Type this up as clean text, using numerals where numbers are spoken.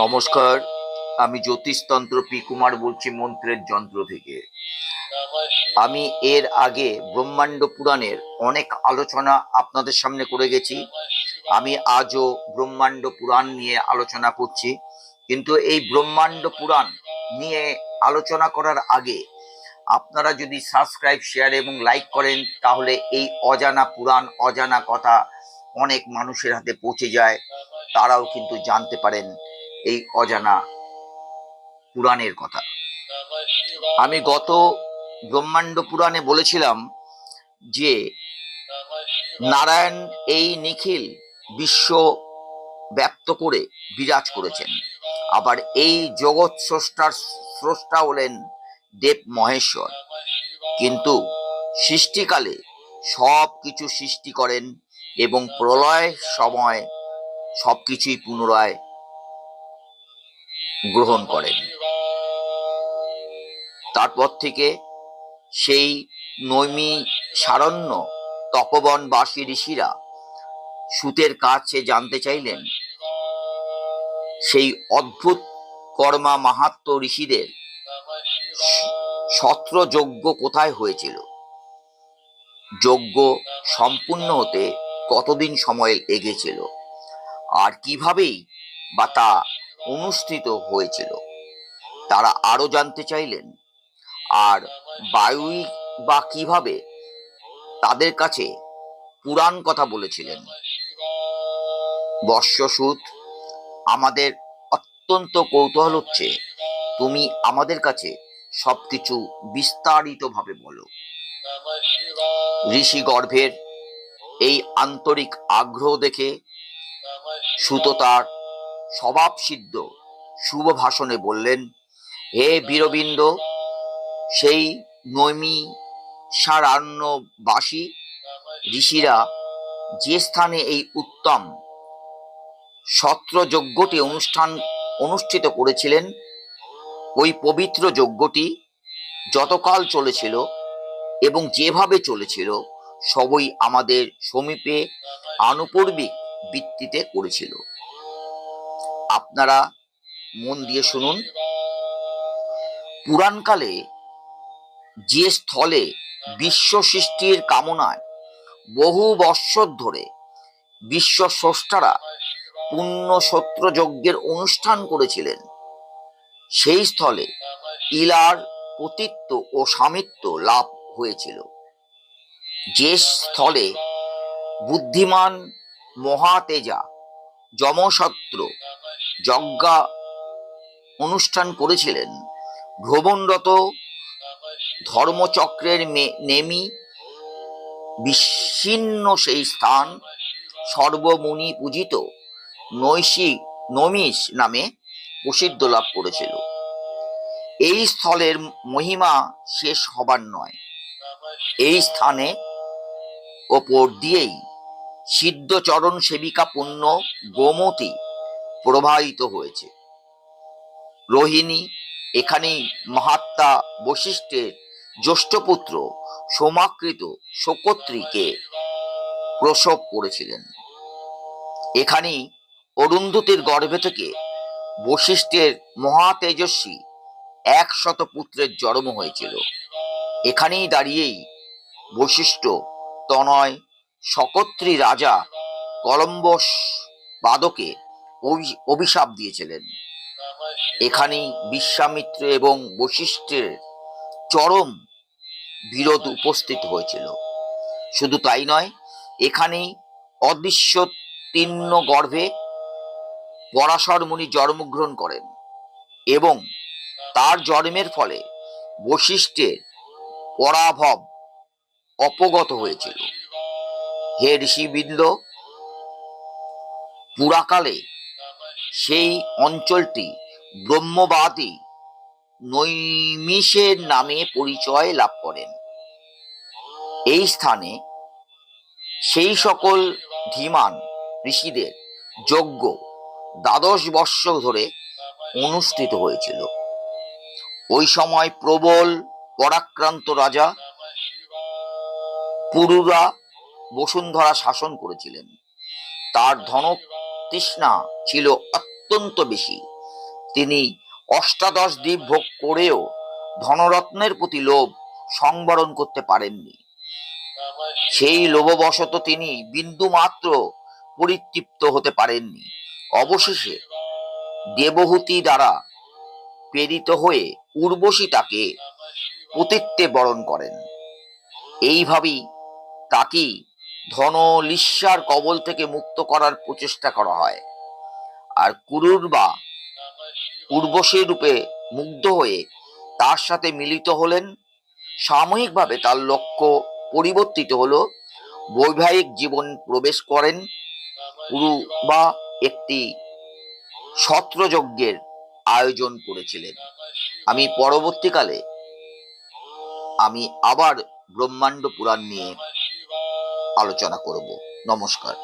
নমস্কার, আমি জ্যোতিষতন্ত্র পি কুমার বলছি মন্ত্রের যন্ত্র থেকে। আমি এর আগে ব্রহ্মাণ্ড পুরাণের অনেক আলোচনা আপনাদের সামনে করে গেছি। আমি আজও ব্রহ্মাণ্ড পুরাণ নিয়ে আলোচনা করছি, কিন্তু এই ব্রহ্মাণ্ড পুরাণ নিয়ে আলোচনা করার আগে আপনারা যদি সাবস্ক্রাইব, শেয়ার এবং লাইক করেন, তাহলে এই অজানা পুরাণ, অজানা কথা অনেক মানুষের হাতে পৌঁছে যায়, তারাও কিন্তু জানতে পারেন এই অজানা পুরাণের কথা। আমি গত ব্রহ্মাণ্ড পুরাণে বলেছিলাম যে নারায়ণ এই নিখিল বিশ্ব ব্যপ্ত করে বিরাজ করেছেন, আবার এই জগৎ স্রষ্টা হলেন দেব মহেশ্বর। কিন্তু সৃষ্টিকালে সব কিছু সৃষ্টি করেন এবং প্রলয় সময় সবকিছুই পুনরায় গ্রহণ করেন। তারপর থেকে সেই নৈমিষারণ্য তপবনবাসী ঋষিরা সূতের কাছে জানতে চাইলেন সেই অদ্ভুত কর্মা মাহাত্ম ঋষিদের সত্র যজ্ঞ কোথায় হয়েছিল, যজ্ঞ সম্পূর্ণ হতে কতদিন সময় লেগেছিল, আর কিভাবেই বা তা অনুষ্ঠিত হয়েছিল। তারা আরো জানতে চাইলেন, আর বায়ুই বা কিভাবে তাদের কাছে পুরাণ কথা বলেছিলেন। বর্ষসূত, আমাদের অত্যন্ত কৌতূহল হচ্ছে, তুমি আমাদের কাছে সবকিছু বিস্তারিত ভাবে বলো। ঋষি গর্ভের এই আন্তরিক আগ্রহ দেখে সুত তার স্বভাব সিদ্ধ শুভ ভাষণে বললেন, হে বীরবিন্দ, সেই নৈমিষারণ্যবাসী ঋষিরা যে স্থানে এই উত্তম সত্র যজ্ঞটি অনুষ্ঠিত করেছিলেন, ওই পবিত্র যজ্ঞটি যতকাল চলেছিল এবং যেভাবে চলেছিল সবই আমাদের সমীপে আনুপূর্বিক ভিত্তিতে করেছিল। আপনারা মন দিয়ে শুনুন। পুরাণকালে যে স্থলে বিশ্ব সৃষ্টির কামনায় বহু বৎসর ধরে বিশ্ব স্রষ্টারা পুণ্য সত্র যজ্ঞের অনুষ্ঠান করেছিলেন, সেই স্থলে ইলার পতিত্ব ও স্বামিত্ব লাভ হয়েছিল। যে স্থলে বুদ্ধিমান মহাতেজা যমসত্র যজ্ঞা অনুষ্ঠান করেছিলেন, ভ্রমণরত ধর্মচক্রের নেমি বিচ্ছিন্ন সেই স্থান সর্বমুনি পূজিত নমিষ নামে প্রসিদ্ধ লাভ করেছিল। এই স্থলের মহিমা শেষ হবার নয়। এই স্থানে ওপর দিয়েই সিদ্ধচরণ সেবিকা পুণ্য গোমতী প্রবাহিত হয়েছে। রোহিণী এখানেই মহাত্মা বশিষ্ঠের জ্যেষ্ঠপুত্র সোমাকৃত শোকত্রীকে প্রসব করেছিলেন। এখানেই অরুন্ধতির গর্ভে থেকে বশিষ্ঠের মহাতেজস্বী 100 পুত্রের জন্ম হয়েছিল। এখানেই দাঁড়িয়েই বশিষ্ঠ তনয় শকত্রী রাজা কলম্বস বাদকে অভিশাপ দিয়েছিলেন। এখানেই বিশ্বামিত্র এবং বশিষ্ঠের চরম বিরোধ উপস্থিত হয়েছিল। শুধু তাই নয়, এখানেই অদৃশ্য তীর্ণ গর্ভে পরাশর মুনি জন্মগ্রহণ করেন এবং তার জন্মের ফলে বশিষ্ঠের পরাভব অপগত হয়েছিল। হে ঋষিবৃন্দ, পুরাকালে সেই অঞ্চলটি ব্রহ্মবাদী নৈমিষের নামে পরিচয় লাভ করেন। এই স্থানে সেই সকল ধীমান ঋষিদের যজ্ঞ 12 বৎসর ধরে অনুষ্ঠিত হয়েছিল। ওই সময় প্রবল পরাক্রান্ত রাজা পুরুরা বসুন্ধরা শাসন করেছিলেন। তার ধন তৃষ্ণা ছিল অত্যন্ত বেশি। তিনি অষ্টাদশ দ্বীপ ভোগ করেও ধনরত্নের প্রতি লোভ সংবরণ করতে পারেননি। সেই লোভবশত তিনি বিন্দু মাত্র পরিতৃপ্ত হতে পারেননি। অবশেষে দেবহূতি দ্বারা প্রেরিত হয়ে উর্বশী তাকে পতিত্বে বরণ করেন। এইভাবেই তাকে ধনলিস্যার কবল থেকে মুক্ত করার প্রচেষ্টা করা হয়। আর কুরুরবা উর্বশী রূপে মুগ্ধ হয়ে তার সাথে মিলিত হলেন। সাময়িকভাবে তার লক্ষ্য পরিবর্তিত হলো। বৈবাহিক জীবন প্রবেশ করেন। কুরুবা একটি ছত্রযজ্ঞের আয়োজন করেছিলেন। আমি পরবর্তীকালে আবার ব্রহ্মাণ্ড পুরাণ নিয়ে আলোচনা করব। নমস্কার।